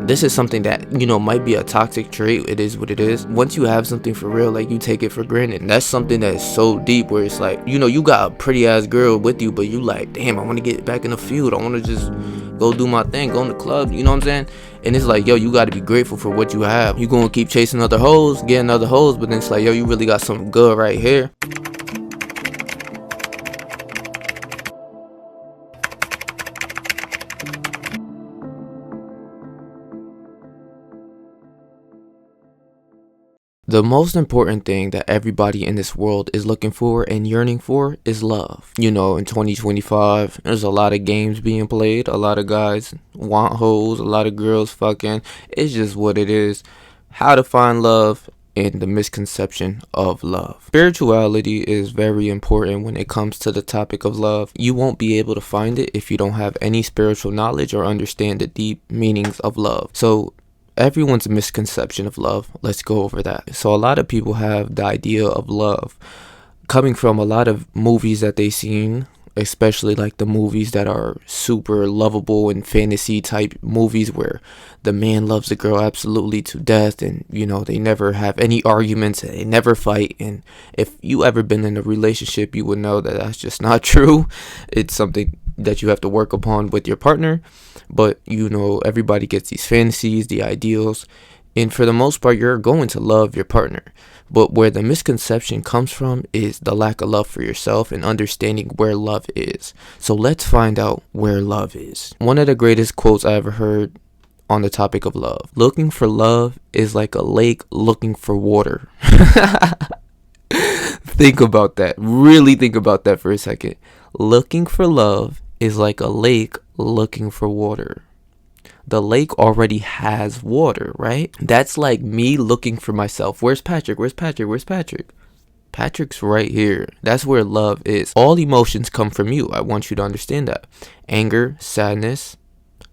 this is something that, might be a toxic trait. It is what it is. Once you have something for real, like, you take it for granted. And that's something that is so deep, where it's like, you got a pretty ass girl with you, but you like, damn, I want to get back in the field. I want to just go do my thing, go in the club, you know what I'm saying? And it's like, yo, you got to be grateful for what you have. You gonna keep chasing other hoes, getting other hoes, but then it's like, yo, you really got something good right here. The most important thing that everybody in this world is looking for and yearning for is love. In 2025, there's a lot of games being played. A lot of guys want hoes, a lot of girls fucking. It's just what it is. How to find love and the misconception of love. Spirituality is very important when it comes to the topic of love. You won't be able to find it if you don't have any spiritual knowledge or understand the deep meanings of love. So everyone's misconception of love, let's go over that. So a lot of people have the idea of love coming from a lot of movies that they've seen, especially like the movies that are super lovable and fantasy type movies where the man loves the girl absolutely to death, and they never have any arguments and they never fight. And if you ever been in a relationship, you would know that that's just not true. It's something that you have to work upon with your partner. But everybody gets these fantasies, the ideals, and for the most part you're going to love your partner. But where the misconception comes from is the lack of love for yourself and understanding where love is. So let's find out where love is. One of the greatest quotes I ever heard on the topic of love: looking for love is like a lake looking for water. Think about that. Really think about that for a second. Looking for love is like a lake looking for water. The lake already has water, right? That's like me looking for myself. Where's Patrick? Where's Patrick? Where's Patrick? Patrick's right here. That's where love is. All emotions come from you. I want you to understand that. Anger, sadness,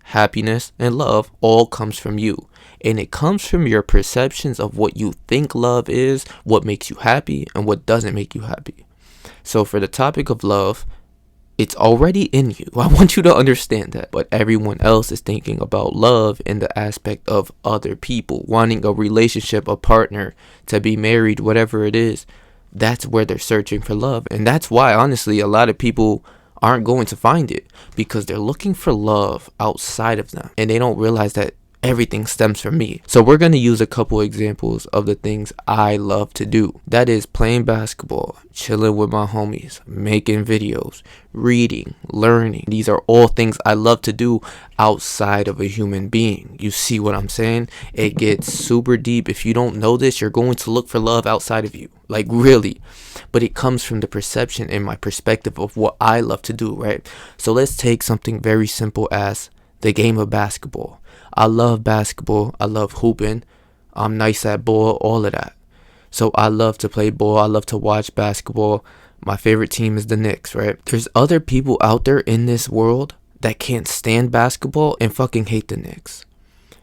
happiness, and love all comes from you. And it comes from your perceptions of what you think love is, what makes you happy, and what doesn't make you happy. So for the topic of love, it's already in you. I want you to understand that. But everyone else is thinking about love in the aspect of other people, wanting a relationship, a partner, to be married, whatever it is. That's where they're searching for love. And that's why, honestly, a lot of people aren't going to find it, because they're looking for love outside of them. And they don't realize that everything stems from me. So we're going to use a couple examples of the things I love to do. That is playing basketball, chilling with my homies, making videos, reading, learning. These are all things I love to do outside of a human being. You see what I'm saying? It gets super deep. If you don't know this, you're going to look for love outside of you. Like, really. But it comes from the perception and my perspective of what I love to do, right? So let's take something very simple as the game of basketball. I love basketball. I love hooping. I'm nice at ball, all of that. So I love to play ball. I love to watch basketball. My favorite team is the Knicks, right? There's other people out there in this world that can't stand basketball and fucking hate the Knicks.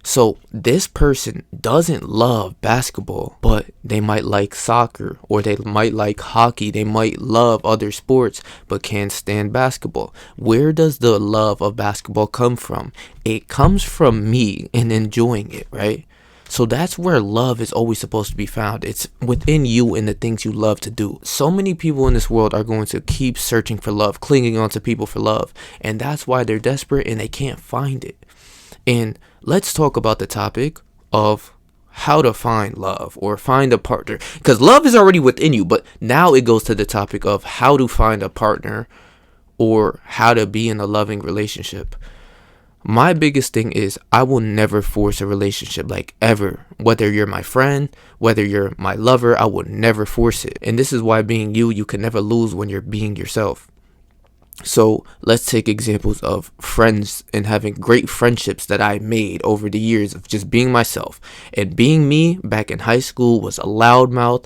So this person doesn't love basketball, but they might like soccer, or they might like hockey. They might love other sports, but can't stand basketball. Where does the love of basketball come from? It comes from me and enjoying it, right? So that's where love is always supposed to be found. It's within you and the things you love to do. So many people in this world are going to keep searching for love, clinging on to people for love. And that's why they're desperate and they can't find it. And let's talk about the topic of how to find love or find a partner. Because love is already within you, but now it goes to the topic of how to find a partner or how to be in a loving relationship. My biggest thing is I will never force a relationship, like, ever. Whether you're my friend, whether you're my lover, I will never force it. And this is why being you can never lose when you're being yourself. So let's take examples of friends and having great friendships that I made over the years of just being myself. And being me back in high school was a loudmouth,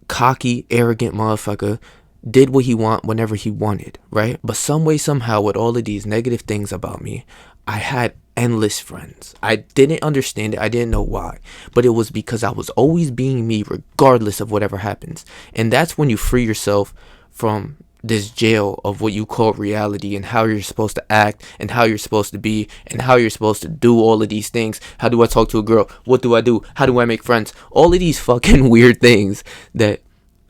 cocky, arrogant motherfucker. Did what he want whenever he wanted, right? But some way, somehow, with all of these negative things about me, I had endless friends. I didn't understand it. I didn't know why. But it was because I was always being me regardless of whatever happens. And that's when you free yourself from this jail of what you call reality, and how you're supposed to act, and how you're supposed to be, and how you're supposed to do all of these things. How do I talk to a girl? What do I do? How do I make friends? All of these fucking weird things that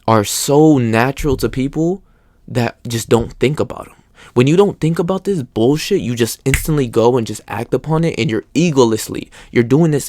are so natural to people that just don't think about them. When you don't think about this bullshit, you just instantly go and just act upon it, and you're doing this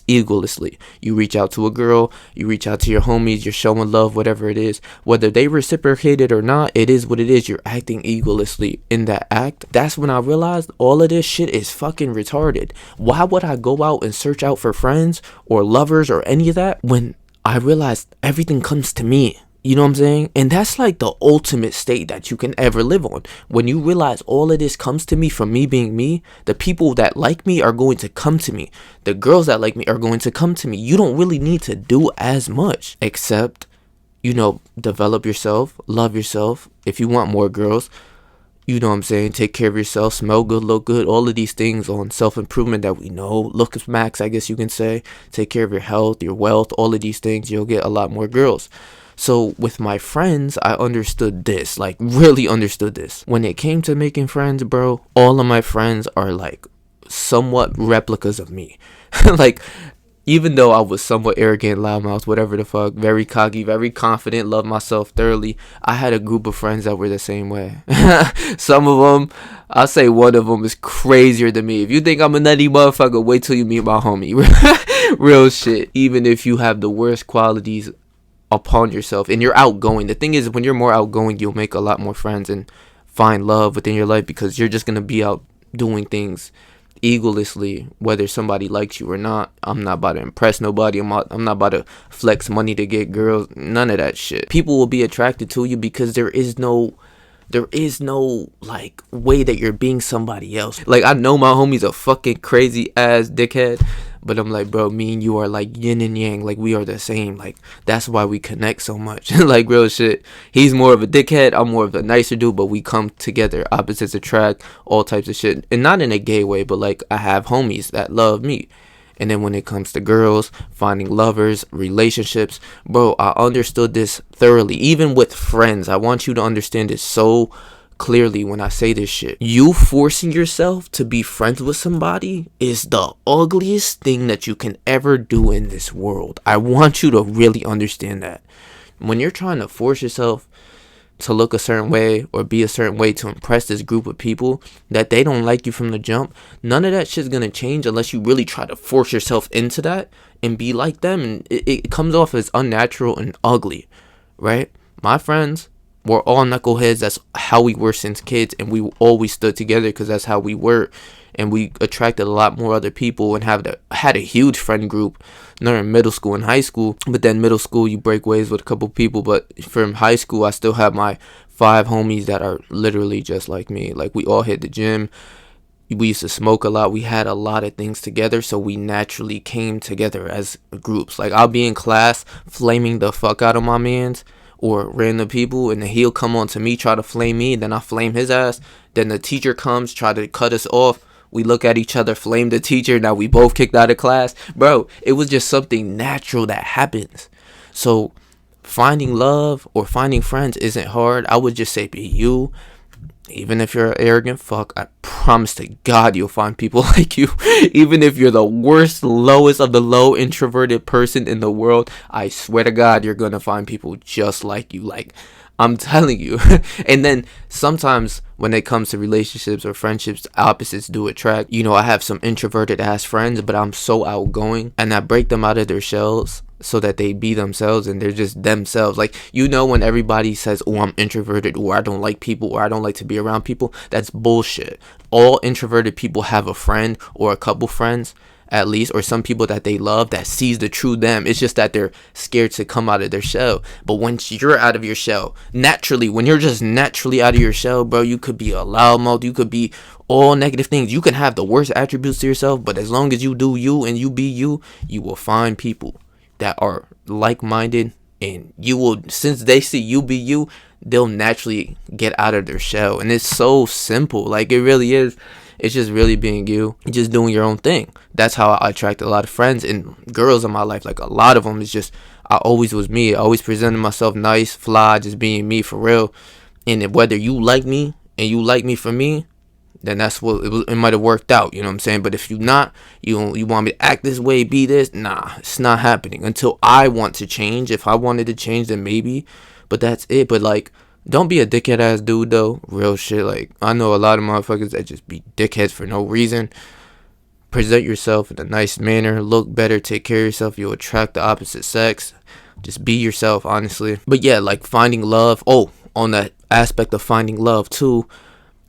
egolessly. You reach out to a girl, you reach out to your homies, you're showing love, whatever it is. Whether they reciprocate it or not, it is what it is. You're acting egolessly in that act. That's when I realized all of this shit is fucking retarded. Why would I go out and search out for friends or lovers or any of that when I realized everything comes to me? You know what I'm saying? And that's like the ultimate state that you can ever live on. When you realize all of this comes to me from me being me, the people that like me are going to come to me. The girls that like me are going to come to me. You don't really need to do as much except, develop yourself, love yourself. If you want more girls, you know what I'm saying? Take care of yourself, smell good, look good, all of these things on self-improvement that we know. Look max, I guess you can say. Take care of your health, your wealth, all of these things. You'll get a lot more girls. So with my friends, I understood this, like really understood this. When it came to making friends, bro, all of my friends are like somewhat replicas of me. Like, even though I was somewhat arrogant, loudmouth, whatever the fuck, very cocky, very confident, love myself thoroughly, I had a group of friends that were the same way. Some of them, I'll say one of them is crazier than me. If you think I'm a nutty motherfucker, wait till you meet my homie. Real shit. Even if you have the worst qualities upon yourself and you're outgoing, the thing is, when you're more outgoing, you'll make a lot more friends and find love within your life, because you're just gonna be out doing things egolessly, whether somebody likes you or not. I'm not about to impress nobody. I'm not about to flex money to get girls. None of that shit. People will be attracted to you because there is no like way that you're being somebody else. Like, I know my homie's a fucking crazy ass dickhead, but I'm like, bro, me and you are like yin and yang. Like, we are the same. Like, that's why we connect so much. Like, real shit. He's more of a dickhead, I'm more of a nicer dude, but we come together. Opposites attract, all types of shit. And not in a gay way, but like, I have homies that love me. And then when it comes to girls, finding lovers, relationships, bro, I understood this thoroughly. Even with friends, I want you to understand this so clearly when I say this shit. You forcing yourself to be friends with somebody is the ugliest thing that you can ever do in this world. I want you to really understand that. When you're trying to force yourself to look a certain way or be a certain way to impress this group of people that they don't like you from the jump, none of that shit's gonna change unless you really try to force yourself into that and be like them, and it comes off as unnatural and ugly, right? My friends were all knuckleheads. That's how we were since kids, and we always stood together because that's how we were, and we attracted a lot more other people and had a huge friend group during middle school and high school. But then middle school, you break ways with a couple people, but from high school, I still have my 5 homies that are literally just like me. Like, we all hit the gym, we used to smoke a lot, we had a lot of things together, so we naturally came together as groups. Like, I'll be in class flaming the fuck out of my mans or random people, and then he'll come on to me, try to flame me, then I flame his ass. Then the teacher comes, try to cut us off, we look at each other, flame the teacher, now we both kicked out of class. Bro, it was just something natural that happens. So finding love or finding friends isn't hard. I would just say be you. Even if you're an arrogant fuck, I promise to God you'll find people like you. Even if you're the worst, lowest of the low introverted person in the world, I swear to God you're gonna find people just like you. Like, I'm telling you. And then sometimes when it comes to relationships or friendships, opposites do attract. I have some introverted ass friends, but I'm so outgoing, and I break them out of their shells so that they be themselves and they're just themselves. Like, when everybody says, oh, I'm introverted, or I don't like people, or I don't like to be around people, that's bullshit. All introverted people have a friend or a couple friends at least, or some people that they love that sees the true them. It's just that they're scared to come out of their shell. But once you're out of your shell, naturally, when you're just naturally out of your shell, bro, you could be a loudmouth, you could be all negative things, you can have the worst attributes to yourself, but as long as you do you and you be you, you will find people that are like-minded, and you will, since they see you be you, they'll naturally get out of their shell. And it's so simple. Like, it really is. It's just really being you, just doing your own thing. That's how I attract a lot of friends and girls in my life. Like, a lot of them is just, I always was me. I always presented myself nice, fly, just being me for real. And whether you like me and you like me for me, then that's what it might have worked out. You know what I'm saying? But if you not, you want me to act this way, be this, nah, it's not happening until I want to change. If I wanted to change, then maybe. But that's it. But like, don't be a dickhead ass dude though. Real shit. Like, I know a lot of motherfuckers that just be dickheads for no reason. Present yourself in a nice manner. Look better. Take care of yourself. You'll attract the opposite sex. Just be yourself, honestly. But yeah, like finding love. Oh, on that aspect of finding love too,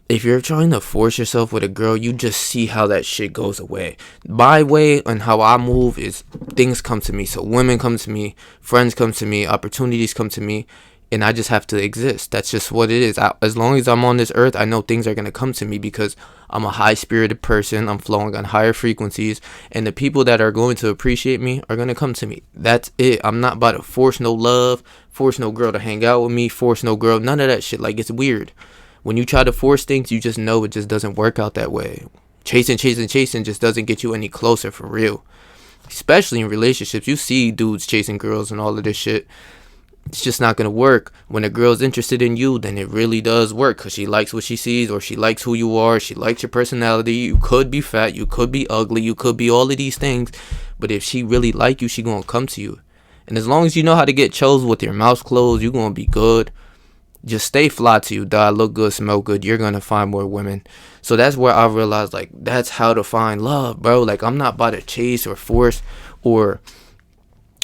if you're trying to force yourself with a girl, you just see how that shit goes away. My way and how I move is things come to me. So women come to me, friends come to me, opportunities come to me, and I just have to exist. That's just what it is. As long as I'm on this earth, I know things are going to come to me because I'm a high-spirited person. I'm flowing on higher frequencies, and the people that are going to appreciate me are going to come to me. That's it. I'm not about to force no love, force no girl to hang out with me, force no girl, none of that shit. Like, it's weird. When you try to force things, you just know it just doesn't work out that way. Chasing just doesn't get you any closer for real. Especially in relationships. You see dudes chasing girls and all of this shit. It's just not going to work. When a girl's interested in you, then it really does work because she likes what she sees, or she likes who you are. She likes your personality. You could be fat. You could be ugly. You could be all of these things. But if she really like you, she going to come to you. And as long as you know how to get chose with your mouth closed, you're going to be good. Just stay fly to you, dog. Look good, smell good. You're gonna find more women. So that's where I realized, like, that's how to find love, bro. Like, I'm not about to chase or force or,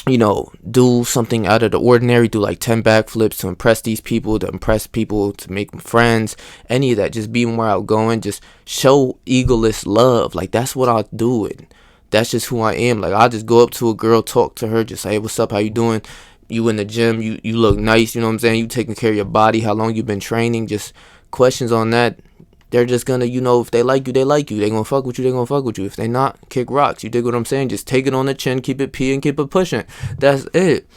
do something out of the ordinary, do like 10 backflips to impress these people, to impress people, to make friends, any of that. Just be more outgoing. Just show egoless love. Like, that's what I do. And that's just who I am. Like, I'll just go up to a girl, talk to her, just say, hey, what's up? How you doing? You in the gym, you look nice, you know what I'm saying? You taking care of your body, how long you been training, just questions on that. They're just gonna, if they like you, they like you. They gonna fuck with you, they gonna fuck with you. If they not, kick rocks. You dig what I'm saying? Just take it on the chin, keep it P and keep it pushing. That's it.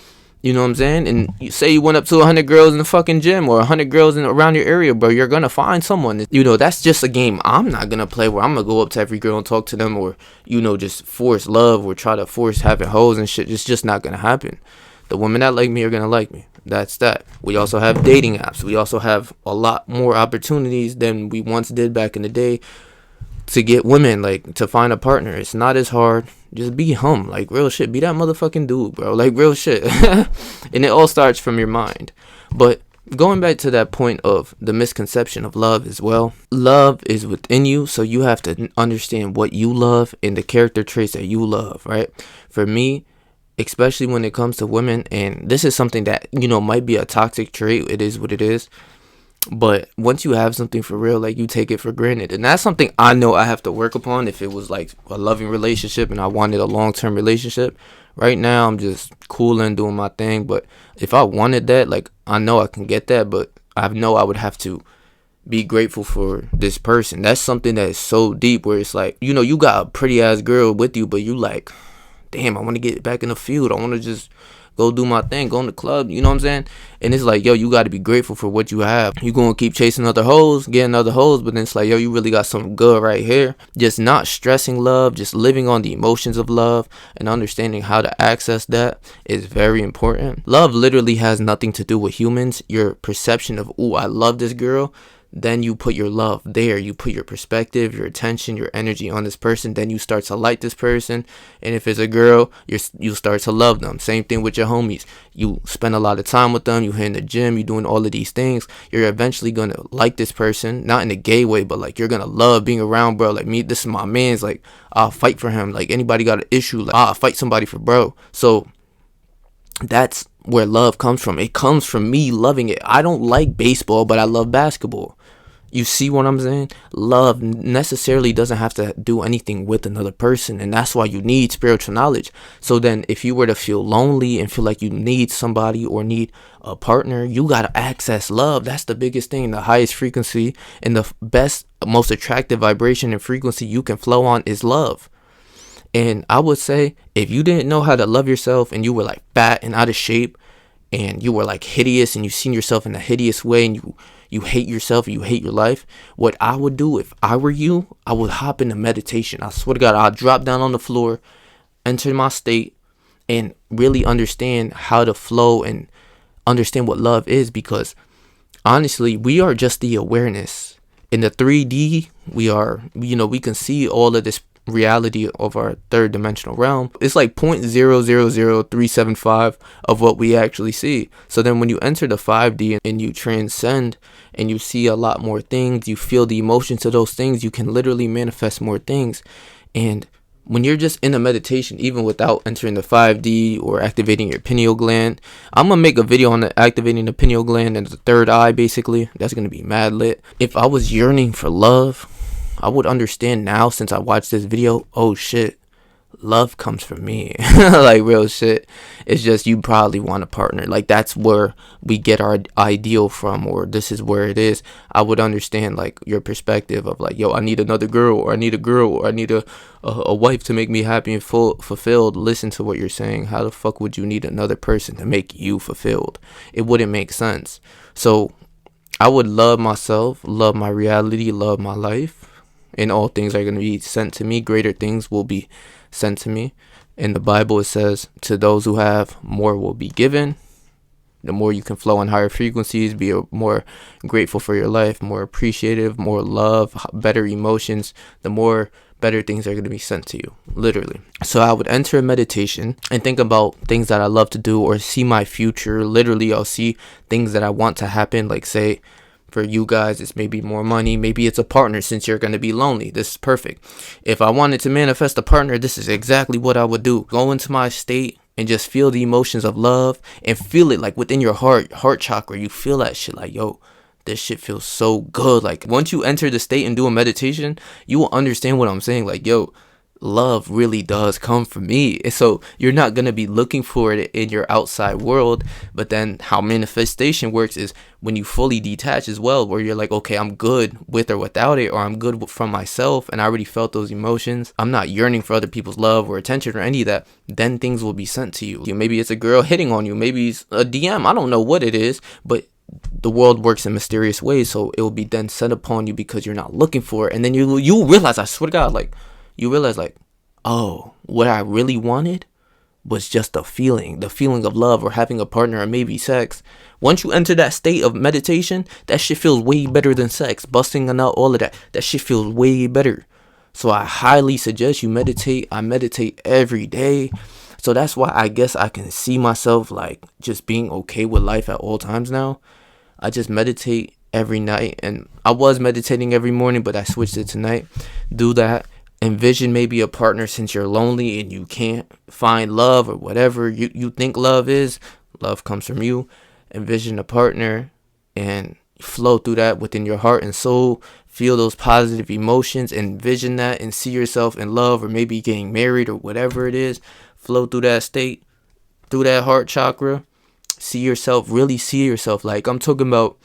You know what I'm saying? And you say you went up to 100 girls in the fucking gym or 100 girls around your area, bro. You're gonna find someone. That's just a game I'm not gonna play where I'm gonna go up to every girl and talk to them, or, just force love or try to force having hoes and shit. It's just not gonna happen. The women that like me are gonna like me. That's that. We also have dating apps. We also have a lot more opportunities than we once did back in the day to get women, like, to find a partner. It's not as hard. Just be hum, like, real shit. Be that motherfucking dude, bro. Like, real shit. And it all starts from your mind. But going back to that point of the misconception of love as well. Love is within you, so you have to understand what you love and the character traits that you love, right? For me, especially when it comes to women, and this is something that might be a toxic trait. It is what it is, but once you have something for real, like, you take it for granted. And that's something I know I have to work upon. If it was like a loving relationship and I wanted a long-term relationship, right now I'm just cooling, doing my thing. But if I wanted that, like, I know I can get that, but I know I would have to be grateful for this person. That's something that is so deep, where it's like, you got a pretty ass girl with you, but you like, damn, I want to get back in the field. I want to just go do my thing, go in the club. You know what I'm saying? And it's like, yo, you got to be grateful for what you have. You going to keep chasing other hoes, getting other hoes, but then it's like, yo, you really got something good right here. Just not stressing love, just living on the emotions of love and understanding how to access that is very important. Love literally has nothing to do with humans. Your perception of, ooh, I love this girl. Then you put your love there. You put your perspective, your attention, your energy on this person. Then you start to like this person. And if it's a girl, you start to love them. Same thing with your homies. You spend a lot of time with them. You hit in the gym. You doing all of these things. You're eventually going to like this person. Not in a gay way, but like, you're going to love being around, bro. Like, me, this is my man's. Like, I'll fight for him. Like, anybody got an issue, like, I'll fight somebody for bro. So that's where love comes from. It comes from me loving it. I don't like baseball, but I love basketball. You see what I'm saying? Love necessarily doesn't have to do anything with another person. And that's why you need spiritual knowledge. So then if you were to feel lonely and feel like you need somebody or need a partner, you got to access love. That's the biggest thing. The highest frequency and the best, most attractive vibration and frequency you can flow on is love. And I would say, if you didn't know how to love yourself and you were like fat and out of shape and you were like hideous and you seen yourself in a hideous way and you hate yourself and you hate your life, what I would do if I were you, I would hop into meditation. I swear to God, I'll drop down on the floor, enter my state, and really understand how to flow and understand what love is. Because honestly, we are just the awareness. In the 3D, we are, we can see all of this reality of our third dimensional realm. It's like 0.000375 of what we actually see. So then when you enter the 5D and you transcend and you see a lot more things, you feel the emotions of those things, you can literally manifest more things. And when you're just in a meditation, even without entering the 5D or activating your pineal gland, I'm going to make a video on the activating the pineal gland and the third eye, basically. That's going to be mad lit. If I was yearning for love, I would understand now, since I watched this video, oh shit, love comes from me. Like, real shit. It's just you probably want a partner. Like, that's where we get our ideal from, or this is where it is. I would understand like your perspective of like, yo, I need another girl, or I need a girl, or I need a wife to make me happy and fulfilled. Listen to what you're saying. How the fuck would you need another person to make you fulfilled? It wouldn't make sense. So I would love myself, love my reality, love my life, and all things are going to be sent to me. Greater things will be sent to me. In the Bible, it says, to those who have, more will be given. The more you can flow on higher frequencies, be more grateful for your life, more appreciative, more love, better emotions, the more better things are going to be sent to you, literally. So I would enter a meditation and think about things that I love to do, or see my future. Literally, I'll see things that I want to happen. Like, say, for you guys, it's maybe more money. Maybe it's a partner, since you're going to be lonely. This is perfect. If I wanted to manifest a partner, this is exactly what I would do. Go into my state and just feel the emotions of love, and feel it like within your heart chakra. You feel that shit like, yo, this shit feels so good. Like, once you enter the state and do a meditation, you will understand what I'm saying. Like, yo, love really does come from me. And so you're not going to be looking for it in your outside world. But then how manifestation works is when you fully detach as well, where you're like, okay, I'm good with or without it, or I'm good from myself, and I already felt those emotions. I'm not yearning for other people's love or attention or any of that. Then things will be sent to you. Maybe it's a girl hitting on you, maybe it's a DM, I don't know what it is, but the world works in mysterious ways. So it will be then sent upon you because you're not looking for it. And then you realize, I swear to God, like, you realize like, oh, what I really wanted was just the feeling of love, or having a partner, or maybe sex. Once you enter that state of meditation, that shit feels way better than sex. Busting a nut, all of that. That shit feels way better. So I highly suggest you meditate. I meditate every day. So that's why I guess I can see myself like just being okay with life at all times now. I just meditate every night, and I was meditating every morning, but I switched it tonight. Do that. Envision maybe a partner, since you're lonely and you can't find love, or whatever you think love is. Love comes from you. Envision a partner and flow through that within your heart and soul. Feel those positive emotions. Envision that and see yourself in love, or maybe getting married, or whatever it is. Flow through that state, through that heart chakra. See yourself, really see yourself. Like, I'm talking about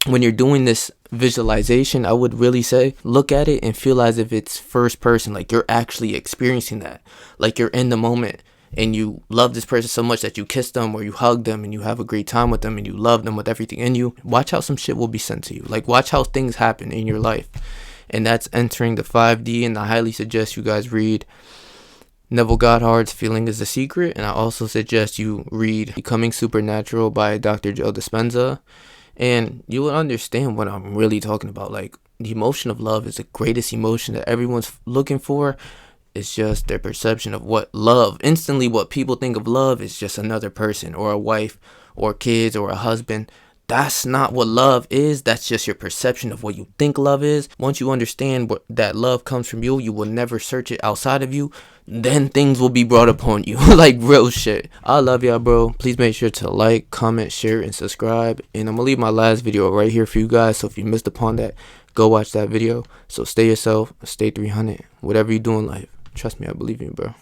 when you're doing this visualization, I would really say look at it and feel as if it's first person, like you're actually experiencing that, like you're in the moment and you love this person so much that you kiss them or you hug them and you have a great time with them and you love them with everything in you. Watch how some shit will be sent to you. Like, watch how things happen in your life. And that's entering the 5D. And I highly suggest you guys read Neville Goddard's Feeling is the Secret, and I also suggest you read Becoming Supernatural by Dr. Joe Dispenza. And you will understand what I'm really talking about. Like, the emotion of love is the greatest emotion that everyone's looking for. It's just their perception of what love, instantly what people think of love is just another person, or a wife, or kids, or a husband. That's not what love is. That's just your perception of what you think love is. Once you understand that love comes from you, you will never search it outside of you. Then things will be brought upon you. Like, real shit. I love y'all, bro. Please make sure to like, comment, share, and subscribe. And I'm gonna leave my last video right here for you guys. So if you missed upon that, go watch that video. So stay yourself, stay 300. Whatever you do in life, trust me, I believe in you, bro.